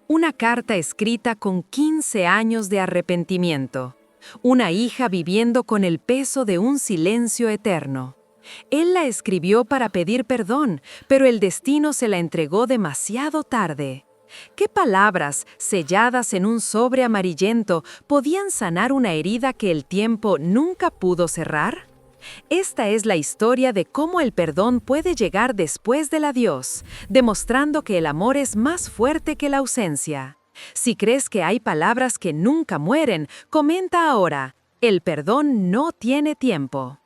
Una carta escrita con 15 años de arrepentimiento. Una hija viviendo con el peso de un silencio eterno. Él la escribió para pedir perdón, pero el destino se la entregó demasiado tarde. ¿Qué palabras, selladas en un sobre amarillento, podían sanar una herida que el tiempo nunca pudo cerrar? Esta es la historia de cómo el perdón puede llegar después del adiós, demostrando que el amor es más fuerte que la ausencia. Si crees que hay palabras que nunca mueren, comenta ahora: el perdón no tiene tiempo.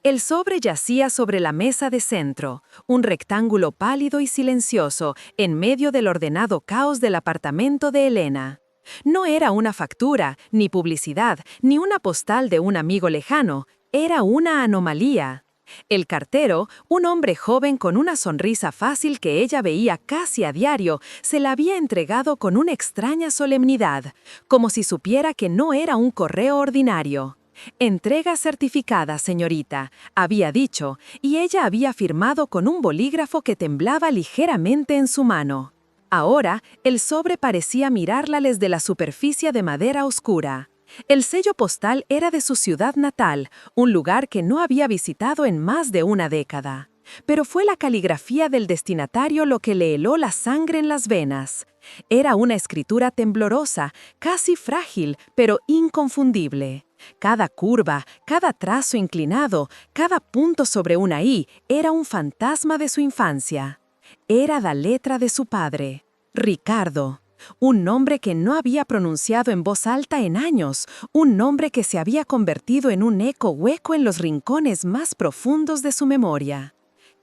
El sobre yacía sobre la mesa de centro, un rectángulo pálido y silencioso, en medio del ordenado caos del apartamento de Elena. No era una factura, ni publicidad, ni una postal de un amigo lejano. Era una anomalía. El cartero, un hombre joven con una sonrisa fácil que ella veía casi a diario, se la había entregado con una extraña solemnidad, como si supiera que no era un correo ordinario. «Entrega certificada, señorita», había dicho, y ella había firmado con un bolígrafo que temblaba ligeramente en su mano. Ahora, el sobre parecía mirarla desde la superficie de madera oscura. El sello postal era de su ciudad natal, un lugar que no había visitado en más de una década. Pero fue la caligrafía del destinatario lo que le heló la sangre en las venas. Era una escritura temblorosa, casi frágil, pero inconfundible. Cada curva, cada trazo inclinado, cada punto sobre una I era un fantasma de su infancia. Era la letra de su padre, Ricardo. Un nombre que no había pronunciado en voz alta en años, un nombre que se había convertido en un eco hueco en los rincones más profundos de su memoria.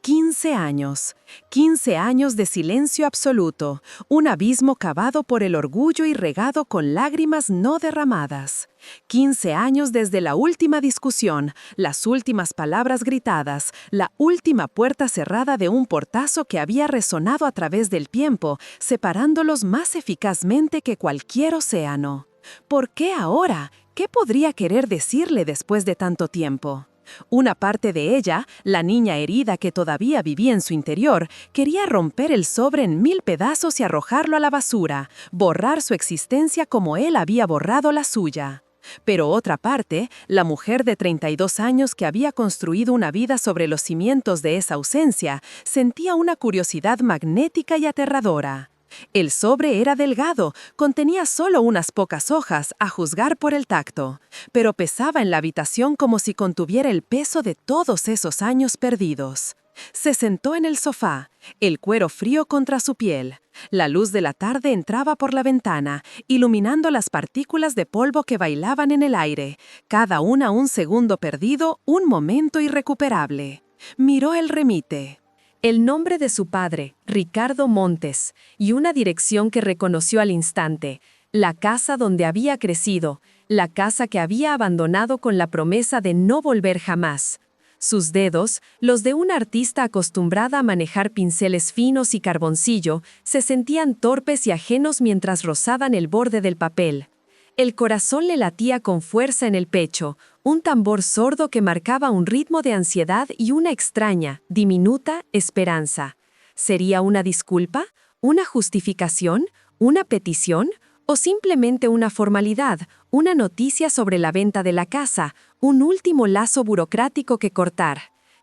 15 años, 15 años de silencio absoluto, un abismo cavado por el orgullo y regado con lágrimas no derramadas. 15 años desde la última discusión, las últimas palabras gritadas, la última puerta cerrada de un portazo que había resonado a través del tiempo, separándolos más eficazmente que cualquier océano. ¿Por qué ahora? ¿Qué podría querer decirle después de tanto tiempo? Una parte de ella, la niña herida que todavía vivía en su interior, quería romper el sobre en 1000 pedazos y arrojarlo a la basura, borrar su existencia como él había borrado la suya. Pero otra parte, la mujer de 32 años que había construido una vida sobre los cimientos de esa ausencia, sentía una curiosidad magnética y aterradora. El sobre era delgado, contenía solo unas pocas hojas, a juzgar por el tacto, pero pesaba en la habitación como si contuviera el peso de todos esos años perdidos. Se sentó en el sofá, el cuero frío contra su piel. La luz de la tarde entraba por la ventana, iluminando las partículas de polvo que bailaban en el aire, cada una un segundo perdido, un momento irrecuperable. Miró el remite. El nombre de su padre, Ricardo Montes, y una dirección que reconoció al instante, la casa donde había crecido, la casa que había abandonado con la promesa de no volver jamás. Sus dedos, los de una artista acostumbrada a manejar pinceles finos y carboncillo, se sentían torpes y ajenos mientras rozaban el borde del papel. El corazón le latía con fuerza en el pecho, un tambor sordo que marcaba un ritmo de ansiedad y una extraña, diminuta esperanza. ¿Sería una disculpa? ¿Una justificación? ¿Una petición? ¿O simplemente una formalidad? ¿Una noticia sobre la venta de la casa? ¿Un último lazo burocrático que cortar?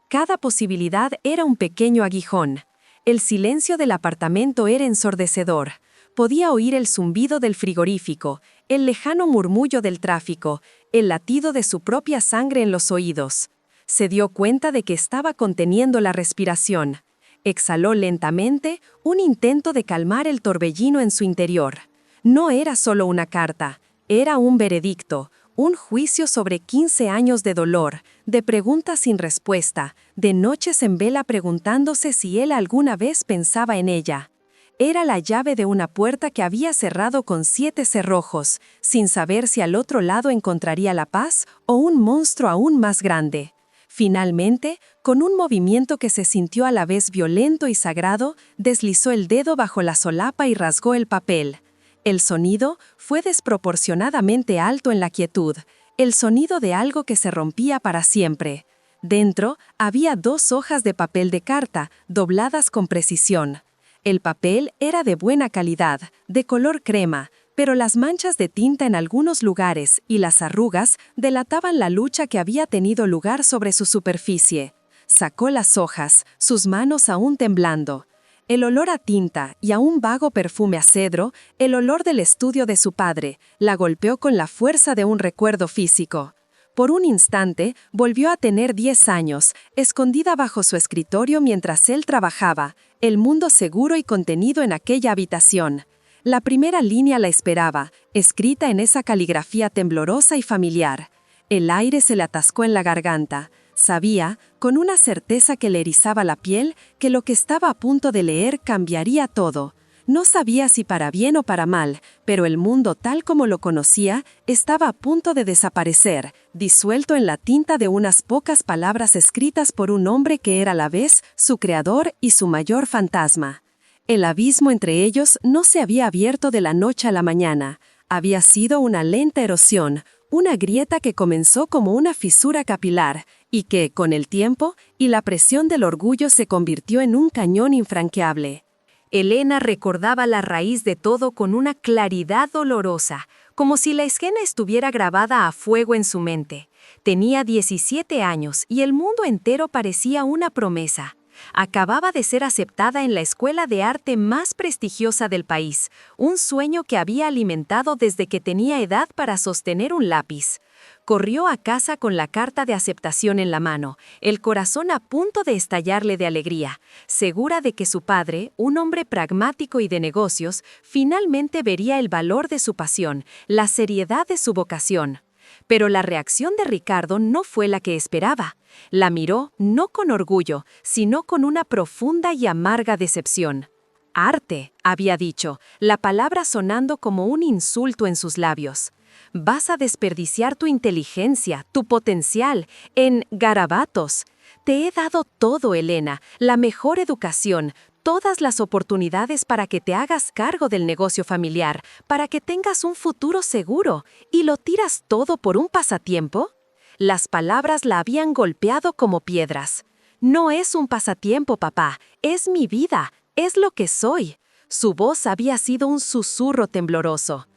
Cada posibilidad era un pequeño aguijón. El silencio del apartamento era ensordecedor. Podía oír el zumbido del frigorífico, el lejano murmullo del tráfico, el latido de su propia sangre en los oídos. Se dio cuenta de que estaba conteniendo la respiración. Exhaló lentamente, un intento de calmar el torbellino en su interior. No era solo una carta, era un veredicto, un juicio sobre 15 años de dolor, de preguntas sin respuesta, de noches en vela preguntándose si él alguna vez pensaba en ella. Era la llave de una puerta que había cerrado con 7 cerrojos, sin saber si al otro lado encontraría la paz o un monstruo aún más grande. Finalmente, con un movimiento que se sintió a la vez violento y sagrado, deslizó el dedo bajo la solapa y rasgó el papel. El sonido fue desproporcionadamente alto en la quietud, el sonido de algo que se rompía para siempre. Dentro había 2 hojas de papel de carta, dobladas con precisión. El papel era de buena calidad, de color crema, pero las manchas de tinta en algunos lugares y las arrugas delataban la lucha que había tenido lugar sobre su superficie. Sacó las hojas, sus manos aún temblando. El olor a tinta y a un vago perfume a cedro, el olor del estudio de su padre, la golpeó con la fuerza de un recuerdo físico. Por un instante, volvió a tener 10 años, escondida bajo su escritorio mientras él trabajaba, el mundo seguro y contenido en aquella habitación. La primera línea la esperaba, escrita en esa caligrafía temblorosa y familiar. El aire se le atascó en la garganta. Sabía, con una certeza que le erizaba la piel, que lo que estaba a punto de leer cambiaría todo. No sabía si para bien o para mal, pero el mundo tal como lo conocía estaba a punto de desaparecer, disuelto en la tinta de unas pocas palabras escritas por un hombre que era a la vez su creador y su mayor fantasma. El abismo entre ellos no se había abierto de la noche a la mañana. Había sido una lenta erosión, una grieta que comenzó como una fisura capilar y que, con el tiempo y la presión del orgullo, se convirtió en un cañón infranqueable. Elena recordaba la raíz de todo con una claridad dolorosa, como si la escena estuviera grabada a fuego en su mente. Tenía 17 años y el mundo entero parecía una promesa. Acababa de ser aceptada en la escuela de arte más prestigiosa del país, un sueño que había alimentado desde que tenía edad para sostener un lápiz. Corrió a casa con la carta de aceptación en la mano, el corazón a punto de estallarle de alegría, segura de que su padre, un hombre pragmático y de negocios, finalmente vería el valor de su pasión, la seriedad de su vocación. Pero la reacción de Ricardo no fue la que esperaba. La miró no con orgullo, sino con una profunda y amarga decepción. «Arte», había dicho, la palabra sonando como un insulto en sus labios. «Vas a desperdiciar tu inteligencia, tu potencial, en garabatos. Te he dado todo, Elena, la mejor educación, todas las oportunidades para que te hagas cargo del negocio familiar, para que tengas un futuro seguro, ¿y lo tiras todo por un pasatiempo?». Las palabras la habían golpeado como piedras. «No es un pasatiempo, papá, es mi vida, es lo que soy». Su voz había sido un susurro tembloroso.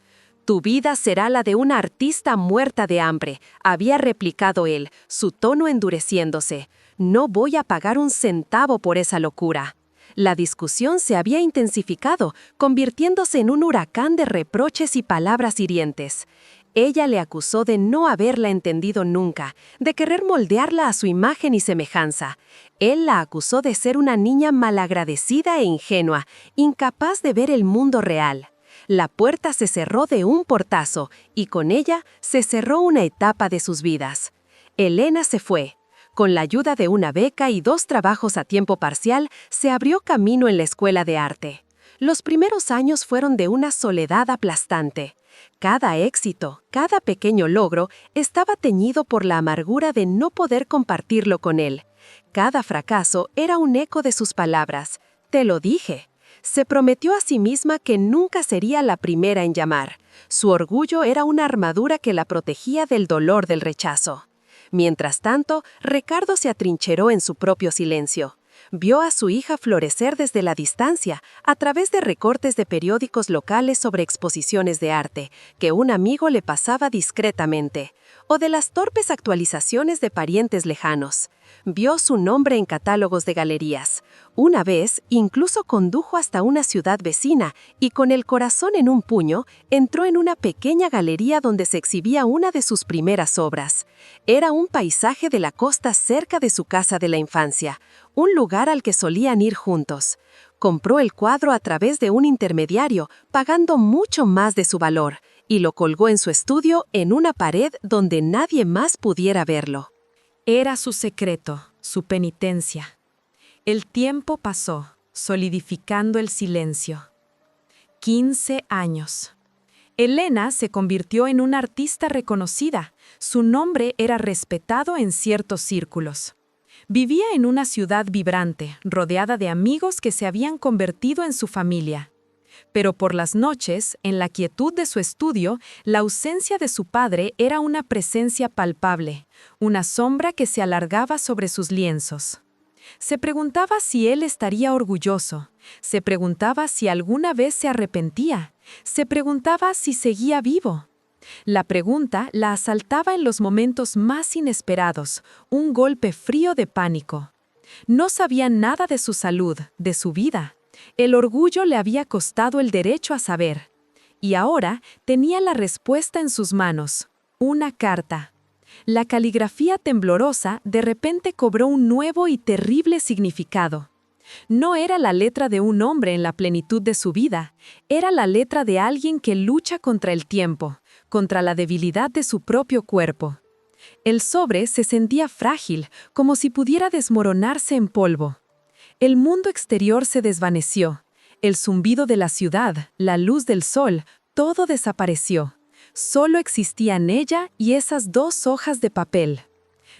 «Tu vida será la de una artista muerta de hambre», había replicado él, su tono endureciéndose. «No voy a pagar un centavo por esa locura». La discusión se había intensificado, convirtiéndose en un huracán de reproches y palabras hirientes. Ella le acusó de no haberla entendido nunca, de querer moldearla a su imagen y semejanza. Él la acusó de ser una niña malagradecida e ingenua, incapaz de ver el mundo real. La puerta se cerró de un portazo, y con ella se cerró una etapa de sus vidas. Elena se fue. Con la ayuda de una beca y 2 trabajos a tiempo parcial, se abrió camino en la escuela de arte. Los primeros años fueron de una soledad aplastante. Cada éxito, cada pequeño logro, estaba teñido por la amargura de no poder compartirlo con él. Cada fracaso era un eco de sus palabras. «Te lo dije». Se prometió a sí misma que nunca sería la primera en llamar. Su orgullo era una armadura que la protegía del dolor del rechazo. Mientras tanto, Ricardo se atrincheró en su propio silencio. Vio a su hija florecer desde la distancia, a través de recortes de periódicos locales sobre exposiciones de arte, que un amigo le pasaba discretamente, o de las torpes actualizaciones de parientes lejanos. Vio su nombre en catálogos de galerías. Una vez, incluso condujo hasta una ciudad vecina y con el corazón en un puño, entró en una pequeña galería donde se exhibía una de sus primeras obras. Era un paisaje de la costa cerca de su casa de la infancia, un lugar al que solían ir juntos. Compró el cuadro a través de un intermediario, pagando mucho más de su valor, y lo colgó en su estudio en una pared donde nadie más pudiera verlo. Era su secreto, su penitencia. El tiempo pasó, solidificando el silencio. 15 años. Elena se convirtió en una artista reconocida. Su nombre era respetado en ciertos círculos. Vivía en una ciudad vibrante, rodeada de amigos que se habían convertido en su familia. Pero por las noches, en la quietud de su estudio, la ausencia de su padre era una presencia palpable, una sombra que se alargaba sobre sus lienzos. Se preguntaba si él estaría orgulloso, se preguntaba si alguna vez se arrepentía, se preguntaba si seguía vivo. La pregunta la asaltaba en los momentos más inesperados, un golpe frío de pánico. No sabía nada de su salud, de su vida. El orgullo le había costado el derecho a saber. Y ahora tenía la respuesta en sus manos, una carta. La caligrafía temblorosa de repente cobró un nuevo y terrible significado. No era la letra de un hombre en la plenitud de su vida, era la letra de alguien que lucha contra el tiempo, contra la debilidad de su propio cuerpo. El sobre se sentía frágil, como si pudiera desmoronarse en polvo. El mundo exterior se desvaneció. El zumbido de la ciudad, la luz del sol, todo desapareció. Solo existían ella y esas 2 hojas de papel.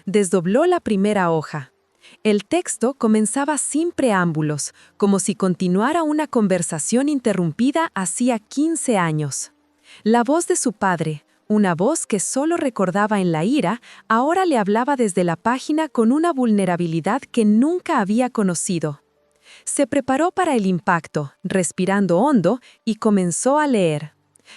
Desdobló la primera hoja. El texto comenzaba sin preámbulos, como si continuara una conversación interrumpida hacía 15 años. La voz de su padre, una voz que solo recordaba en la ira, ahora le hablaba desde la página con una vulnerabilidad que nunca había conocido. Se preparó para el impacto, respirando hondo, y comenzó a leer.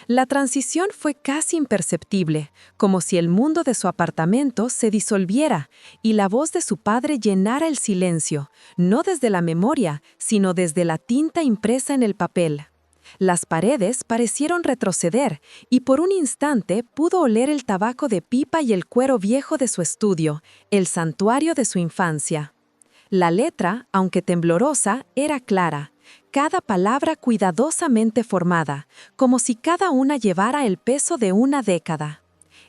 La transición fue casi imperceptible, como si el mundo de su apartamento se disolviera y la voz de su padre llenara el silencio, no desde la memoria, sino desde la tinta impresa en el papel. Las paredes parecieron retroceder y por un instante pudo oler el tabaco de pipa y el cuero viejo de su estudio, el santuario de su infancia. La letra, aunque temblorosa, era clara. Cada palabra cuidadosamente formada, como si cada una llevara el peso de una década.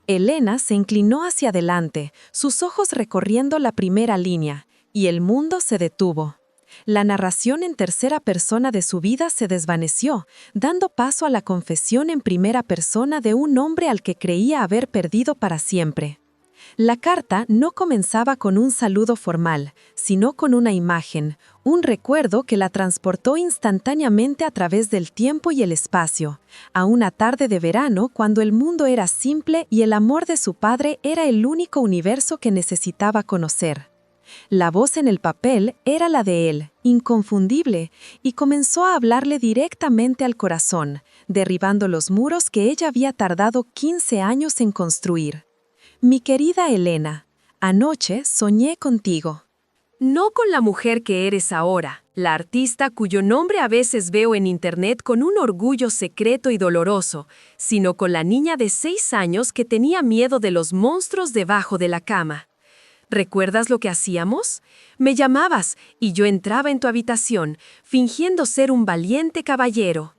Elena se inclinó hacia adelante, sus ojos recorriendo la primera línea, y el mundo se detuvo. La narración en tercera persona de su vida se desvaneció, dando paso a la confesión en primera persona de un hombre al que creía haber perdido para siempre. La carta no comenzaba con un saludo formal, sino con una imagen, un recuerdo que la transportó instantáneamente a través del tiempo y el espacio, a una tarde de verano cuando el mundo era simple y el amor de su padre era el único universo que necesitaba conocer. La voz en el papel era la de él, inconfundible, y comenzó a hablarle directamente al corazón, derribando los muros que ella había tardado 15 años en construir. Mi querida Elena, anoche soñé contigo. No con la mujer que eres ahora, la artista cuyo nombre a veces veo en internet con un orgullo secreto y doloroso, sino con la niña de 6 años que tenía miedo de los monstruos debajo de la cama. ¿Recuerdas lo que hacíamos? Me llamabas y yo entraba en tu habitación, fingiendo ser un valiente caballero.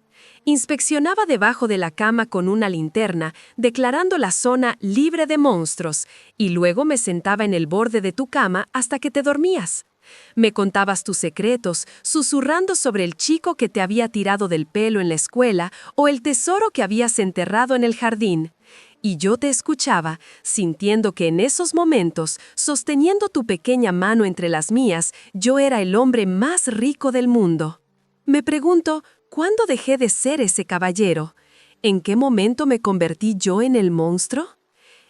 Inspeccionaba debajo de la cama con una linterna, declarando la zona libre de monstruos, y luego me sentaba en el borde de tu cama hasta que te dormías. Me contabas tus secretos, susurrando sobre el chico que te había tirado del pelo en la escuela o el tesoro que habías enterrado en el jardín. Y yo te escuchaba, sintiendo que en esos momentos, sosteniendo tu pequeña mano entre las mías, yo era el hombre más rico del mundo. Me pregunto, ¿cuándo dejé de ser ese caballero? ¿En qué momento me convertí yo en el monstruo?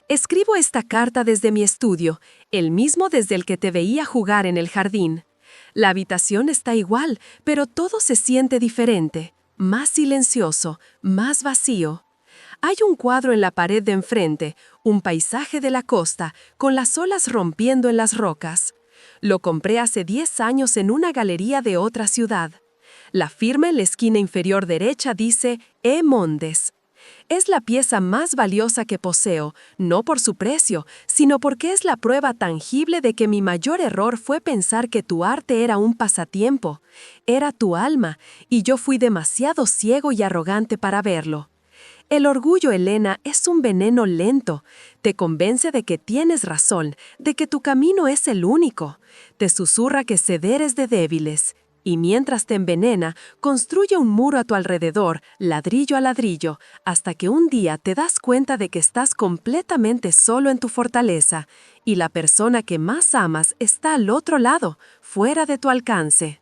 Escribo esta carta desde mi estudio, el mismo desde el que te veía jugar en el jardín. La habitación está igual, pero todo se siente diferente, más silencioso, más vacío. Hay un cuadro en la pared de enfrente, un paisaje de la costa, con las olas rompiendo en las rocas. Lo compré hace 10 años en una galería de otra ciudad. La firma en la esquina inferior derecha dice E. Mondes. Es la pieza más valiosa que poseo, no por su precio, sino porque es la prueba tangible de que mi mayor error fue pensar que tu arte era un pasatiempo. Era tu alma, y yo fui demasiado ciego y arrogante para verlo. El orgullo, Elena, es un veneno lento. Te convence de que tienes razón, de que tu camino es el único. Te susurra que ceder es de débiles. Y mientras te envenena, construye un muro a tu alrededor, ladrillo a ladrillo, hasta que un día te das cuenta de que estás completamente solo en tu fortaleza, y la persona que más amas está al otro lado, fuera de tu alcance.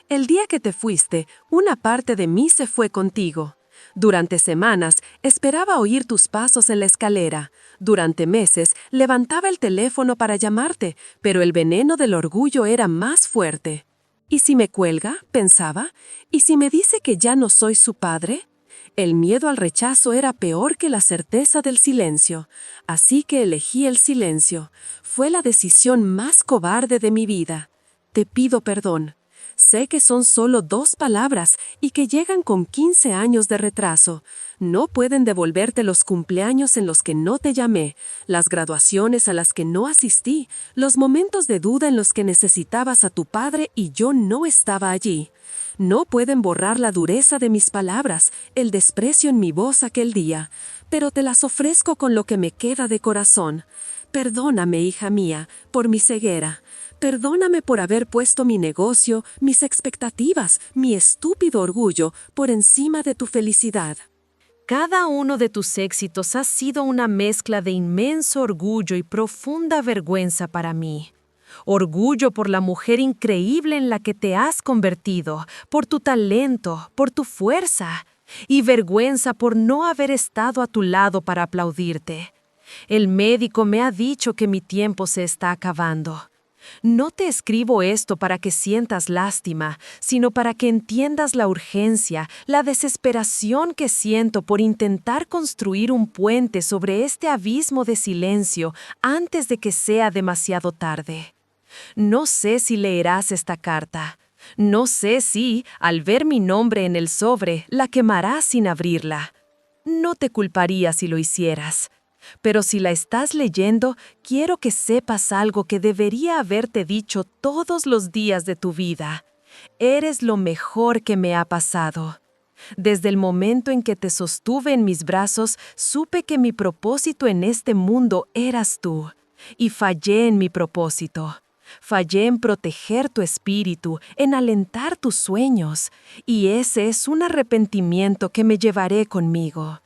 El día que te fuiste, una parte de mí se fue contigo. Durante semanas esperaba oír tus pasos en la escalera. Durante meses levantaba el teléfono para llamarte, pero el veneno del orgullo era más fuerte. ¿Y si me cuelga?, pensaba. ¿Y si me dice que ya no soy su padre? El miedo al rechazo era peor que la certeza del silencio, así que elegí el silencio. Fue la decisión más cobarde de mi vida. Te pido perdón. Sé que son solo 2 palabras y que llegan con 15 años de retraso. No pueden devolverte los cumpleaños en los que no te llamé, las graduaciones a las que no asistí, los momentos de duda en los que necesitabas a tu padre y yo no estaba allí. No pueden borrar la dureza de mis palabras, el desprecio en mi voz aquel día, pero te las ofrezco con lo que me queda de corazón. Perdóname, hija mía, por mi ceguera. Perdóname por haber puesto mi negocio, mis expectativas, mi estúpido orgullo por encima de tu felicidad. Cada uno de tus éxitos ha sido una mezcla de inmenso orgullo y profunda vergüenza para mí. Orgullo por la mujer increíble en la que te has convertido, por tu talento, por tu fuerza, y vergüenza por no haber estado a tu lado para aplaudirte. El médico me ha dicho que mi tiempo se está acabando. No te escribo esto para que sientas lástima, sino para que entiendas la urgencia, la desesperación que siento por intentar construir un puente sobre este abismo de silencio antes de que sea demasiado tarde. No sé si leerás esta carta. No sé si, al ver mi nombre en el sobre, la quemarás sin abrirla. No te culparía si lo hicieras. Pero si la estás leyendo, quiero que sepas algo que debería haberte dicho todos los días de tu vida. Eres lo mejor que me ha pasado. Desde el momento en que te sostuve en mis brazos, supe que mi propósito en este mundo eras tú. Y fallé en mi propósito. Fallé en proteger tu espíritu, en alentar tus sueños. Y ese es un arrepentimiento que me llevaré conmigo.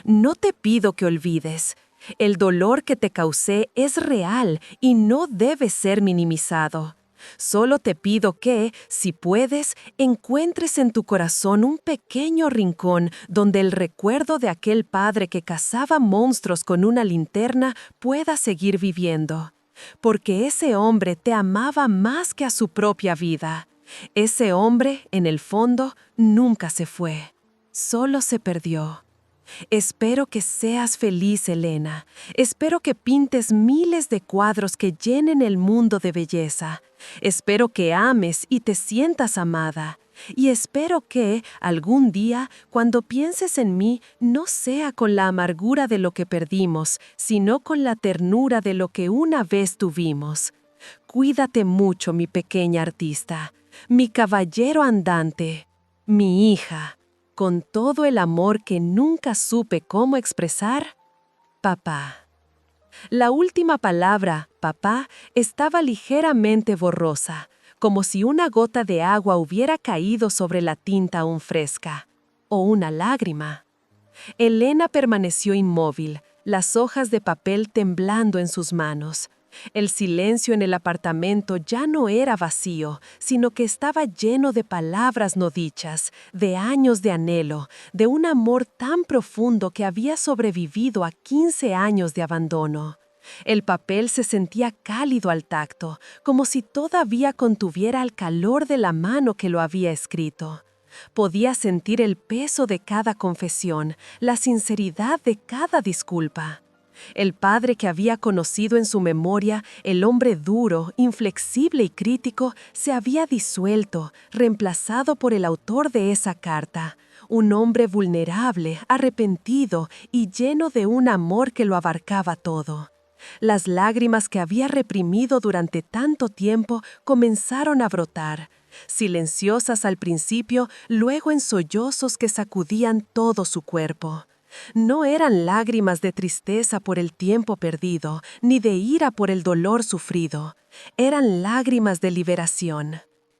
No te pido que olvides. El dolor que te causé es real y no debe ser minimizado. Solo te pido que, si puedes, encuentres en tu corazón un pequeño rincón donde el recuerdo de aquel padre que cazaba monstruos con una linterna pueda seguir viviendo. Porque ese hombre te amaba más que a su propia vida. Ese hombre, en el fondo, nunca se fue. Solo se perdió. Espero que seas feliz, Elena. Espero que pintes miles de cuadros que llenen el mundo de belleza. Espero que ames y te sientas amada. Y espero que, algún día, cuando pienses en mí, no sea con la amargura de lo que perdimos, sino con la ternura de lo que una vez tuvimos. Cuídate mucho, mi pequeña artista, mi caballero andante, mi hija. Con todo el amor que nunca supe cómo expresar, papá. La última palabra, papá, estaba ligeramente borrosa, como si una gota de agua hubiera caído sobre la tinta aún fresca, o una lágrima. Elena permaneció inmóvil, las hojas de papel temblando en sus manos. El silencio en el apartamento ya no era vacío, sino que estaba lleno de palabras no dichas, de años de anhelo, de un amor tan profundo que había sobrevivido a 15 años de abandono. El papel se sentía cálido al tacto, como si todavía contuviera el calor de la mano que lo había escrito. Podía sentir el peso de cada confesión, la sinceridad de cada disculpa. El padre que había conocido en su memoria, el hombre duro, inflexible y crítico, se había disuelto, reemplazado por el autor de esa carta, un hombre vulnerable, arrepentido y lleno de un amor que lo abarcaba todo. Las lágrimas que había reprimido durante tanto tiempo comenzaron a brotar, silenciosas al principio, luego en sollozos que sacudían todo su cuerpo. No eran lágrimas de tristeza por el tiempo perdido, ni de ira por el dolor sufrido. Eran lágrimas de liberación.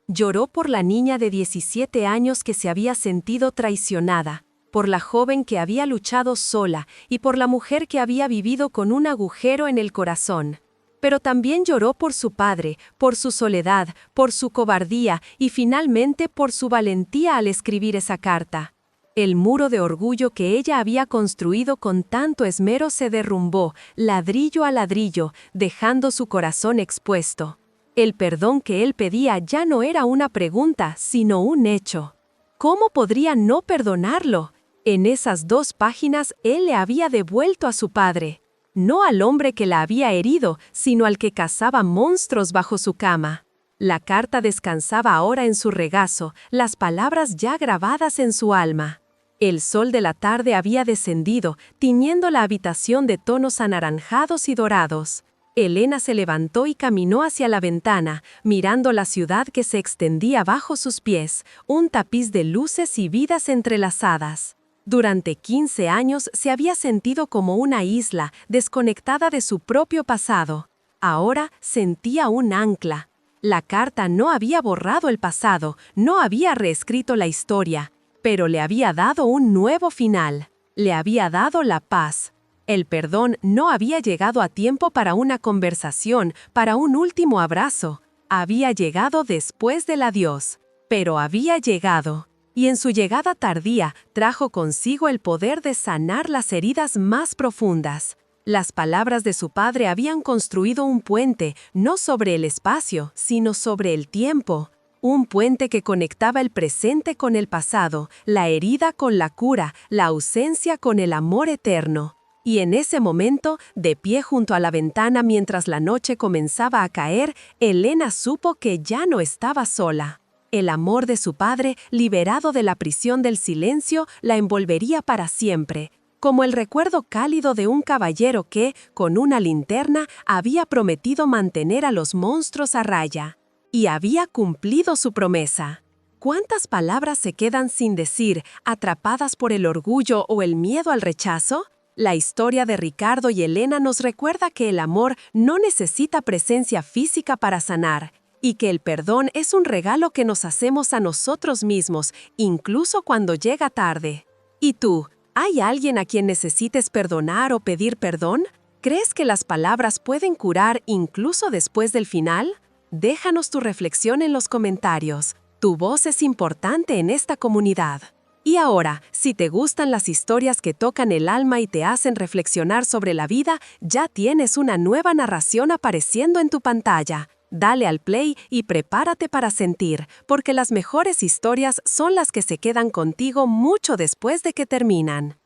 Lloró por la niña de 17 años que se había sentido traicionada, por la joven que había luchado sola y por la mujer que había vivido con un agujero en el corazón. Pero también lloró por su padre, por su soledad, por su cobardía y finalmente por su valentía al escribir esa carta. El muro de orgullo que ella había construido con tanto esmero se derrumbó, ladrillo a ladrillo, dejando su corazón expuesto. El perdón que él pedía ya no era una pregunta, sino un hecho. ¿Cómo podría no perdonarlo? En esas 2 páginas él le había devuelto a su padre. No al hombre que la había herido, sino al que cazaba monstruos bajo su cama. La carta descansaba ahora en su regazo, las palabras ya grabadas en su alma. El sol de la tarde había descendido, tiñendo la habitación de tonos anaranjados y dorados. Elena se levantó y caminó hacia la ventana, mirando la ciudad que se extendía bajo sus pies, un tapiz de luces y vidas entrelazadas. Durante 15 años se había sentido como una isla, desconectada de su propio pasado. Ahora sentía un ancla. La carta no había borrado el pasado, no había reescrito la historia, pero le había dado un nuevo final. Le había dado la paz. El perdón no había llegado a tiempo para una conversación, para un último abrazo. Había llegado después del adiós, pero había llegado. Y en su llegada tardía trajo consigo el poder de sanar las heridas más profundas. Las palabras de su padre habían construido un puente, no sobre el espacio, sino sobre el tiempo. Un puente que conectaba el presente con el pasado, la herida con la cura, la ausencia con el amor eterno. Y en ese momento, de pie junto a la ventana mientras la noche comenzaba a caer, Elena supo que ya no estaba sola. El amor de su padre, liberado de la prisión del silencio, la envolvería para siempre, como el recuerdo cálido de un caballero que, con una linterna, había prometido mantener a los monstruos a raya. Y había cumplido su promesa. ¿Cuántas palabras se quedan sin decir, atrapadas por el orgullo o el miedo al rechazo? La historia de Ricardo y Elena nos recuerda que el amor no necesita presencia física para sanar, y que el perdón es un regalo que nos hacemos a nosotros mismos, incluso cuando llega tarde. ¿Y tú? ¿Hay alguien a quien necesites perdonar o pedir perdón? ¿Crees que las palabras pueden curar incluso después del final? Déjanos tu reflexión en los comentarios. Tu voz es importante en esta comunidad. Y ahora, si te gustan las historias que tocan el alma y te hacen reflexionar sobre la vida, ya tienes una nueva narración apareciendo en tu pantalla. Dale al play y prepárate para sentir, porque las mejores historias son las que se quedan contigo mucho después de que terminan.